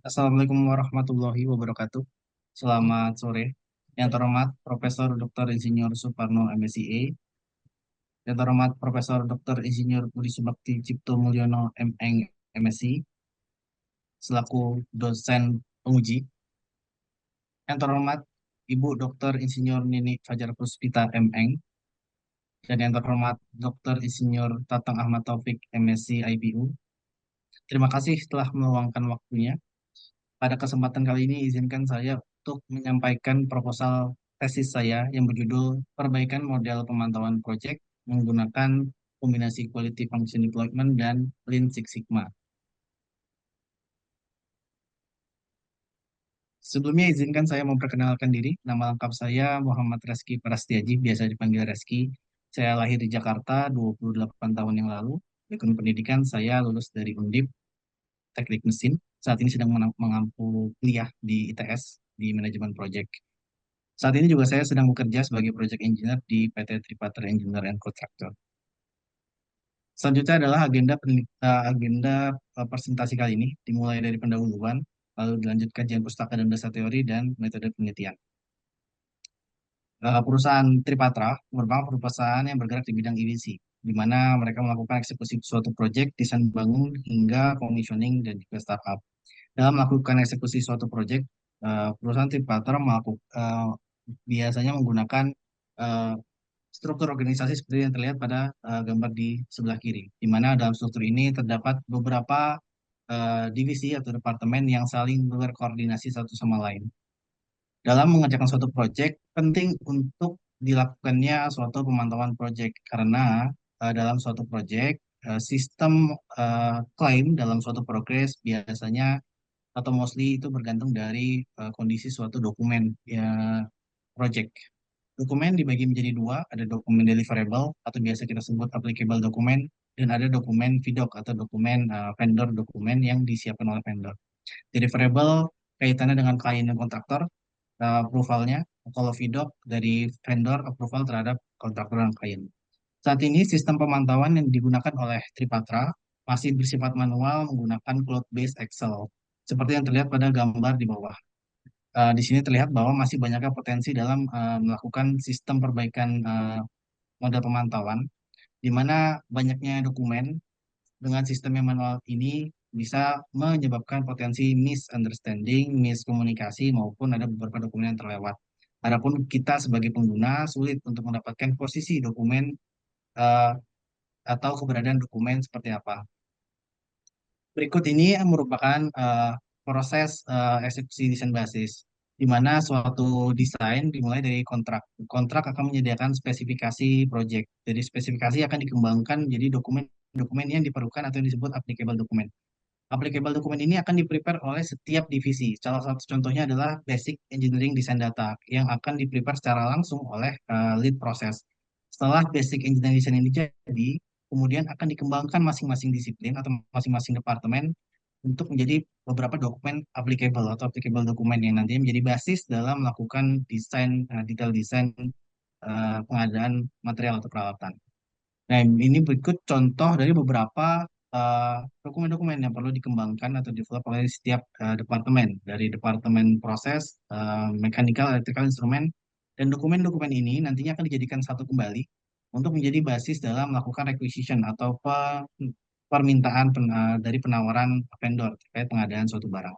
Assalamualaikum warahmatullahi wabarakatuh. Selamat sore. Yang terhormat Profesor Dr. Insinyur Suparno MSIA, yang terhormat Profesor Dr. Insinyur Budi Subakti Cipto Mulyono Meng MSI selaku dosen penguji, yang terhormat Ibu Dr. Insinyur Nini Fajar Puspita Meng, dan yang terhormat Dr. Insinyur Tatang Ahmad Taufik MSc IPU. Terima kasih telah meluangkan waktunya. Pada kesempatan kali ini, izinkan saya untuk menyampaikan proposal tesis saya yang berjudul Perbaikan Model Pemantauan Proyek menggunakan kombinasi Quality Function Deployment dan Lean Six Sigma. Sebelumnya izinkan saya memperkenalkan diri. Nama lengkap saya Muhammad Reski Prastiaji, biasa dipanggil Reski. Saya lahir di Jakarta 28 tahun yang lalu. Background pendidikan saya lulus dari Undip Teknik Mesin. Saat ini sedang mengampu kuliah di ITS di Manajemen Project. Saat ini juga saya sedang bekerja sebagai project engineer di PT Tripatra Engineer and Contractor. Selanjutnya adalah agenda presentasi kali ini, dimulai dari pendahuluan, lalu dilanjut kajian pustaka dan dasar teori dan metode penelitian. Perusahaan Tripatra merupakan perusahaan yang bergerak di bidang EDC, di mana mereka melakukan eksekusi suatu proyek, desain bangun, hingga commissioning dan juga startup. Dalam melakukan eksekusi suatu proyek, perusahaan Tripatra biasanya menggunakan eh, struktur organisasi seperti yang terlihat pada gambar di sebelah kiri, di mana dalam struktur ini terdapat beberapa divisi atau departemen yang saling berkoordinasi satu sama lain. Dalam mengerjakan suatu proyek, penting untuk dilakukannya suatu pemantauan proyek karena dalam suatu proyek, sistem klaim dalam suatu progres biasanya atau mostly itu bergantung dari kondisi suatu dokumen ya, project. Dokumen dibagi menjadi dua, ada dokumen deliverable atau biasa kita sebut applicable dokumen, dan ada dokumen VDoc atau dokumen vendor dokumen yang disiapkan oleh vendor. Deliverable kaitannya dengan klien dan kontraktor, approvalnya. Kalau VDoc dari vendor approval terhadap kontraktor dan klien. Saat ini sistem pemantauan yang digunakan oleh Tripatra masih bersifat manual menggunakan cloud-based Excel, seperti yang terlihat pada gambar di bawah. Di sini terlihat bahwa masih banyaknya potensi dalam melakukan sistem perbaikan model pemantauan, di mana banyaknya dokumen dengan sistem yang manual ini bisa menyebabkan potensi misunderstanding, miskomunikasi, maupun ada beberapa dokumen yang terlewat. Adapun kita sebagai pengguna sulit untuk mendapatkan posisi dokumen eh, atau keberadaan dokumen seperti apa. Berikut ini merupakan proses eksekusi desain basis, di mana suatu desain dimulai dari kontrak. Kontrak akan menyediakan spesifikasi project. Jadi spesifikasi akan dikembangkan menjadi dokumen yang diperlukan atau yang disebut applicable dokumen. Applicable dokumen ini akan di-prepare oleh setiap divisi. Salah satu contohnya adalah Basic Engineering Design Data yang akan di-prepare secara langsung oleh lead proses. Setelah Basic Engineering Design ini jadi, kemudian akan dikembangkan masing-masing disiplin atau masing-masing departemen untuk menjadi beberapa dokumen applicable atau applicable dokumen yang nantinya menjadi basis dalam melakukan desain, detail desain pengadaan material atau peralatan. Nah, ini berikut contoh dari beberapa dokumen-dokumen yang perlu dikembangkan atau develop oleh setiap departemen, dari departemen proses, mechanical, electrical instrument, dan dokumen-dokumen ini nantinya akan dijadikan satu kembali untuk menjadi basis dalam melakukan requisition atau permintaan dari penawaran vendor terkait pengadaan suatu barang.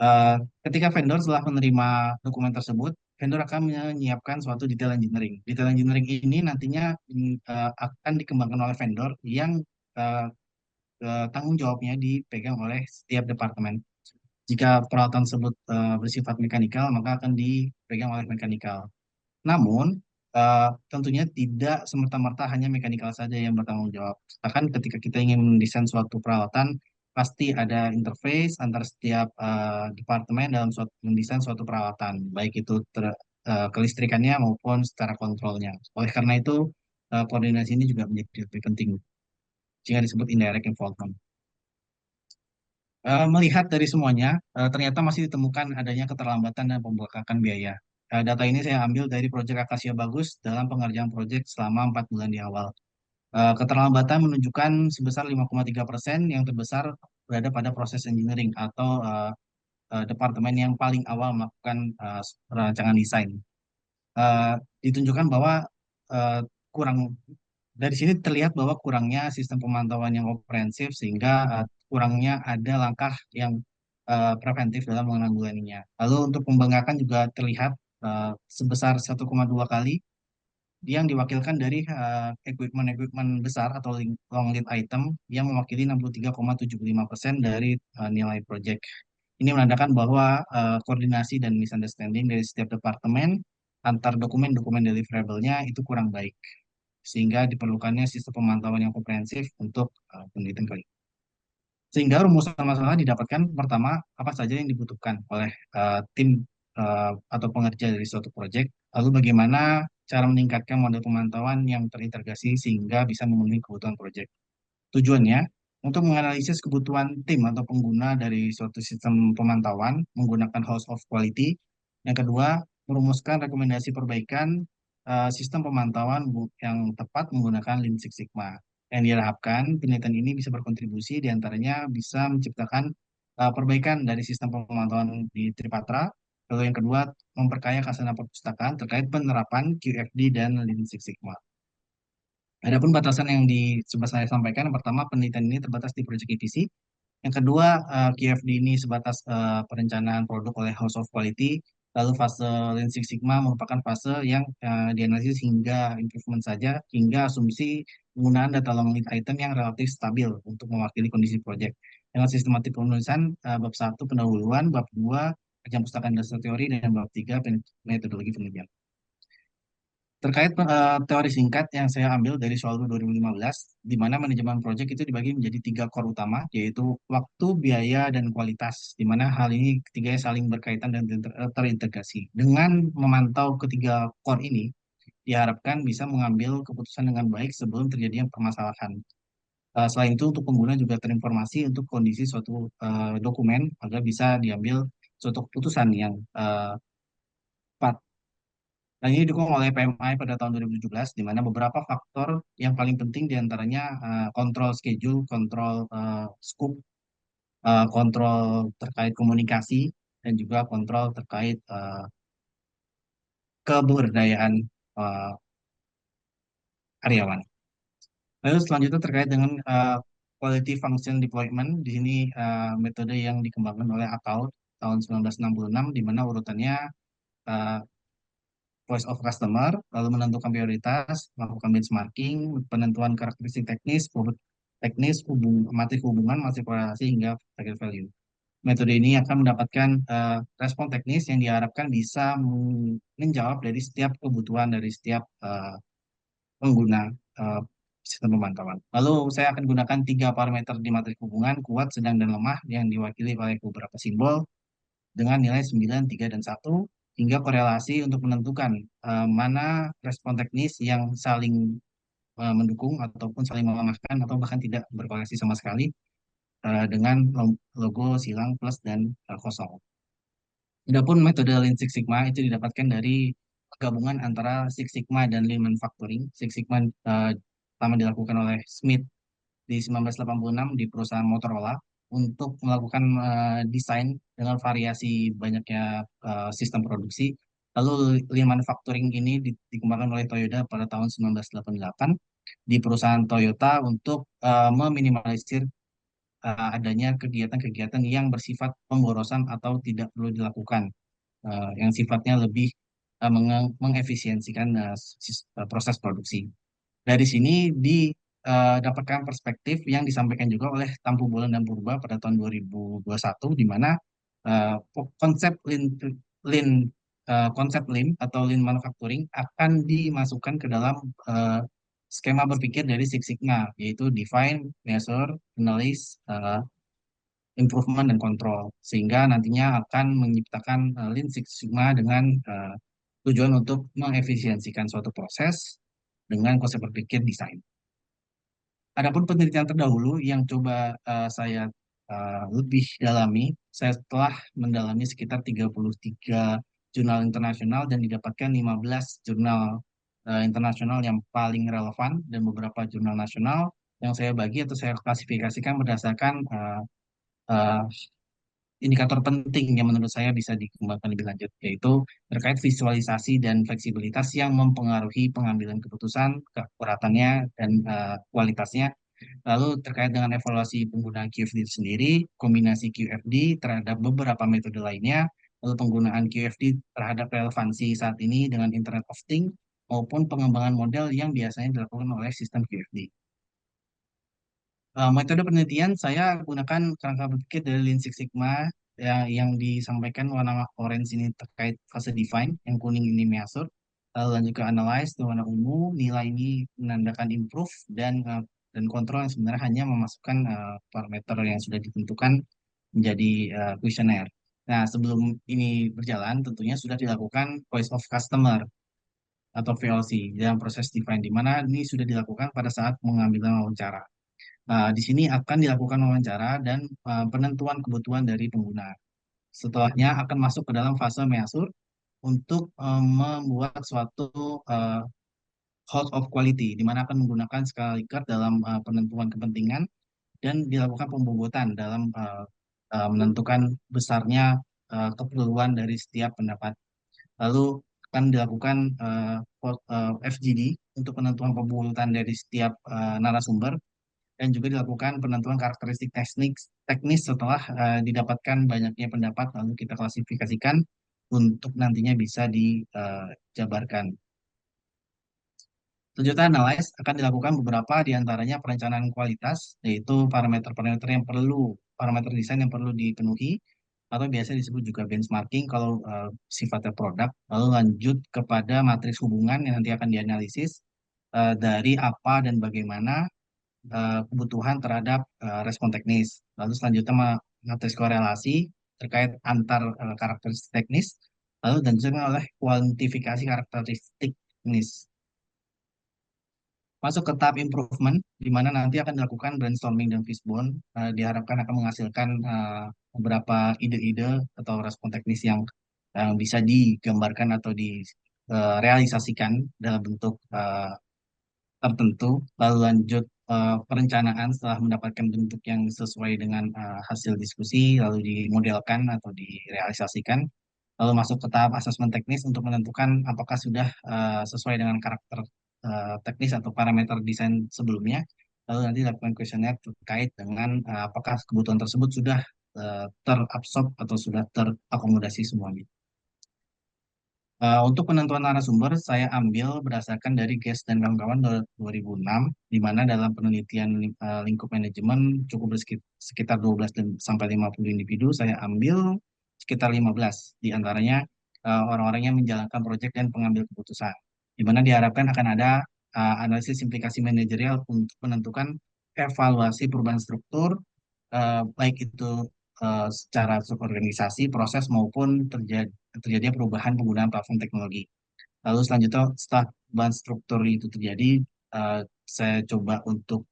Eh, Ketika vendor setelah menerima dokumen tersebut, vendor akan menyiapkan suatu detail engineering. Detail engineering ini nantinya akan dikembangkan oleh vendor yang eh, tanggung jawabnya dipegang oleh setiap departemen. Jika peralatan tersebut bersifat mekanikal, maka akan dipegang oleh mekanikal. Namun, tentunya tidak semerta-merta hanya mekanikal saja yang bertanggung jawab. Bahkan ketika kita ingin mendesain suatu peralatan, pasti ada interface antara setiap departemen dalam mendesain suatu peralatan, baik itu kelistrikannya maupun secara kontrolnya. Oleh karena itu, koordinasi ini juga menjadi lebih penting, sehingga disebut indirect involvement. Melihat dari semuanya, ternyata masih ditemukan adanya keterlambatan dan pembengkakan biaya. Data ini saya ambil dari proyek Akasia Bagus dalam pengerjaan proyek selama 4 bulan di awal. Keterlambatan menunjukkan sebesar 5,3%, yang terbesar berada pada proses engineering atau departemen yang paling awal melakukan rancangan desain. Eh, Ditunjukkan bahwa eh, kurang dari sini terlihat bahwa kurangnya sistem pemantauan yang komprehensif sehingga kurangnya ada langkah yang preventif dalam menanggulanginya. Lalu untuk pembengkakan juga terlihat sebesar 1,2 kali yang diwakilkan dari equipment-equipment besar atau long lead item yang mewakili 63,75% dari nilai proyek. Ini menandakan bahwa koordinasi dan misunderstanding dari setiap departemen antar dokumen-dokumen deliverable-nya itu kurang baik, sehingga diperlukannya sistem pemantauan yang komprehensif untuk penelitian kali. Sehingga rumusan masalah didapatkan pertama apa saja yang dibutuhkan oleh tim atau pengerja dari suatu proyek, lalu bagaimana cara meningkatkan model pemantauan yang terintegrasi sehingga bisa memenuhi kebutuhan proyek. Tujuannya untuk menganalisis kebutuhan tim atau pengguna dari suatu sistem pemantauan menggunakan House of Quality. Yang kedua, merumuskan rekomendasi perbaikan sistem pemantauan yang tepat menggunakan Lean Six Sigma. Yang diharapkan penelitian ini bisa berkontribusi diantaranya bisa menciptakan perbaikan dari sistem pemantauan di Tripatra. Lalu yang kedua, memperkaya khazanah perpustakaan terkait penerapan QFD dan Lean Six Sigma. Adapun batasan yang coba saya sampaikan, yang pertama penelitian ini terbatas di proyek EPC. Yang kedua, QFD ini sebatas perencanaan produk oleh House of Quality. Lalu fase Lean Six Sigma merupakan fase yang dianalisis hingga improvement saja, hingga asumsi penggunaan data long lead item yang relatif stabil untuk mewakili kondisi proyek. Dengan sistematik penulisan bab satu pendahuluan, bab 2 kajian pustaka dasar teori, dan bab 3 metodologi penelitian. Terkait teori singkat yang saya ambil dari soal 2015, di mana manajemen proyek itu dibagi menjadi tiga core utama, yaitu waktu, biaya, dan kualitas, di mana hal ini ketiganya saling berkaitan dan terintegrasi. Dengan memantau ketiga core ini, diharapkan bisa mengambil keputusan dengan baik sebelum terjadinya permasalahan. Selain itu, untuk pengguna juga terinformasi untuk kondisi suatu dokumen agar bisa diambil suatu keputusan yang tepat. Dan ini didukung oleh PMI pada tahun 2017, di mana beberapa faktor yang paling penting diantaranya kontrol schedule, kontrol scope, kontrol terkait komunikasi, dan juga kontrol terkait keberdayaan uh, karyawan. Lalu selanjutnya terkait dengan quality function deployment, di sini metode yang dikembangkan oleh Akaut tahun 1966, di mana urutannya uh, voice of customer, lalu menentukan prioritas, melakukan benchmarking, penentuan karakteristik teknis, bobot teknis, matrik hubungan, matrik korelasi, hingga target value. Metode ini akan mendapatkan respon teknis yang diharapkan bisa menjawab dari setiap kebutuhan dari setiap pengguna uh, sistem pemantauan. Lalu saya akan gunakan tiga parameter di matrik hubungan, kuat, sedang, dan lemah, yang diwakili oleh beberapa simbol dengan nilai 9, 3, dan 1, hingga korelasi untuk menentukan mana respon teknis yang saling mendukung ataupun saling melemahkan atau bahkan tidak berkorelasi sama sekali dengan logo silang plus dan kosong. Adapun metode Lean Six Sigma itu didapatkan dari gabungan antara Six Sigma dan Lean Manufacturing. Six Sigma pertama dilakukan oleh Smith di 1986 di perusahaan Motorola untuk melakukan desain dengan variasi banyaknya sistem produksi. Lalu Lean Manufacturing ini dikembangkan oleh Toyota pada tahun 1988 di perusahaan Toyota untuk meminimalisir adanya kegiatan-kegiatan yang bersifat pemborosan atau tidak perlu dilakukan, yang sifatnya lebih mengefisiensikan proses produksi. Dari sini didapatkan perspektif yang disampaikan juga oleh Tampu Bolon dan Purba pada tahun 2021, di mana eh, konsep lean, konsep lean atau lean manufacturing akan dimasukkan ke dalam eh, skema berpikir dari Six Sigma, yaitu define, measure, analyze, improvement, dan control, sehingga nantinya akan menciptakan Lean Six Sigma dengan tujuan untuk mengefisiensikan suatu proses dengan konsep berpikir desain. Adapun penelitian terdahulu yang coba saya lebih dalami, saya telah mendalami sekitar 33 jurnal internasional dan didapatkan 15 jurnal internasional yang paling relevan dan beberapa jurnal nasional yang saya bagi atau saya klasifikasikan berdasarkan eh, indikator penting yang menurut saya bisa dikembangkan lebih lanjut, yaitu terkait visualisasi dan fleksibilitas yang mempengaruhi pengambilan keputusan, keakuratannya, dan kualitasnya. Lalu terkait dengan evaluasi penggunaan QFD itu sendiri, kombinasi QFD terhadap beberapa metode lainnya, lalu penggunaan QFD terhadap relevansi saat ini dengan Internet of Things, maupun pengembangan model yang biasanya dilakukan oleh sistem QFD. Metode penelitian saya gunakan kerangka berpikir dari Lean Six Sigma ya, yang disampaikan warna orange ini terkait fase define, yang kuning ini measure, lalu lanjut ke analyze di warna ungu, nilai ini menandakan improve dan kontrol yang sebenarnya hanya memasukkan parameter yang sudah ditentukan menjadi kuesioner. Nah, sebelum ini berjalan, tentunya sudah dilakukan voice of customer atau VOC dalam proses define, di mana ini sudah dilakukan pada saat mengambil wawancara. Di sini akan dilakukan wawancara dan penentuan kebutuhan dari pengguna. Setelahnya akan masuk ke dalam fase measure untuk membuat suatu hold of quality, di mana akan menggunakan skala Likert dalam penentuan kepentingan dan dilakukan pembobotan dalam menentukan besarnya keperluan dari setiap pendapat. Lalu akan dilakukan FGD untuk penentuan pembobotan dari setiap narasumber dan juga dilakukan penentuan karakteristik teknis setelah didapatkan banyaknya pendapat lalu kita klasifikasikan untuk nantinya bisa dijabarkan. Selanjutnya analyze akan dilakukan beberapa diantaranya perencanaan kualitas, yaitu parameter desain yang perlu dipenuhi, atau biasa disebut juga benchmarking kalau sifatnya produk. Lalu lanjut kepada matriks hubungan yang nanti akan dianalisis dari apa dan bagaimana kebutuhan terhadap respon teknis. Lalu selanjutnya matriks korelasi terkait antar karakteristik teknis, lalu dan juga oleh kuantifikasi karakteristik teknis. Masuk ke tahap improvement, di mana nanti akan dilakukan brainstorming dan fishbone. Diharapkan akan menghasilkan beberapa ide-ide atau respon teknis yang bisa digambarkan atau direalisasikan dalam bentuk tertentu, lalu lanjut perencanaan setelah mendapatkan bentuk yang sesuai dengan hasil diskusi, lalu dimodelkan atau direalisasikan, lalu masuk ke tahap asesmen teknis untuk menentukan apakah sudah sesuai dengan karakter teknis atau parameter desain sebelumnya, lalu nanti dilakukan kuesioner terkait dengan apakah kebutuhan tersebut sudah terabsorb atau sudah terakomodasi semuanya. Untuk penentuan narasumber, saya ambil berdasarkan dari Guest dan kawan-kawan 2006, di mana dalam penelitian lingkup manajemen cukup sekitar 12 sampai 50 individu, saya ambil sekitar 15, di antaranya orang-orang yang menjalankan proyek dan pengambil keputusan, di mana diharapkan akan ada analisis implikasi manajerial untuk menentukan evaluasi perubahan struktur, baik itu secara organisasi, proses maupun terjadinya perubahan penggunaan platform teknologi. Lalu selanjutnya setelah perubahan struktur itu terjadi, saya coba untuk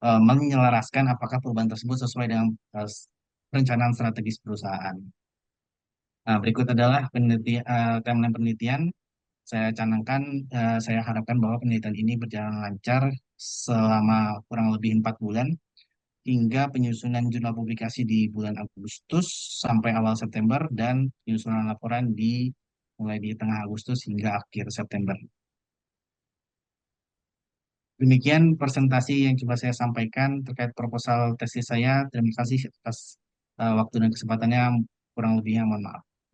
menyelaraskan apakah perubahan tersebut sesuai dengan perencanaan strategis perusahaan. Nah, berikut adalah timeline penelitian. Saya canangkan, saya harapkan bahwa penelitian ini berjalan lancar selama kurang lebih 4 bulan hingga penyusunan jurnal publikasi di bulan Agustus sampai awal September dan penyusunan laporan mulai di tengah Agustus hingga akhir September. Demikian presentasi yang coba saya sampaikan terkait proposal tesis saya. Terima kasih atas waktu dan kesempatannya. Kurang lebihnya mohon maaf.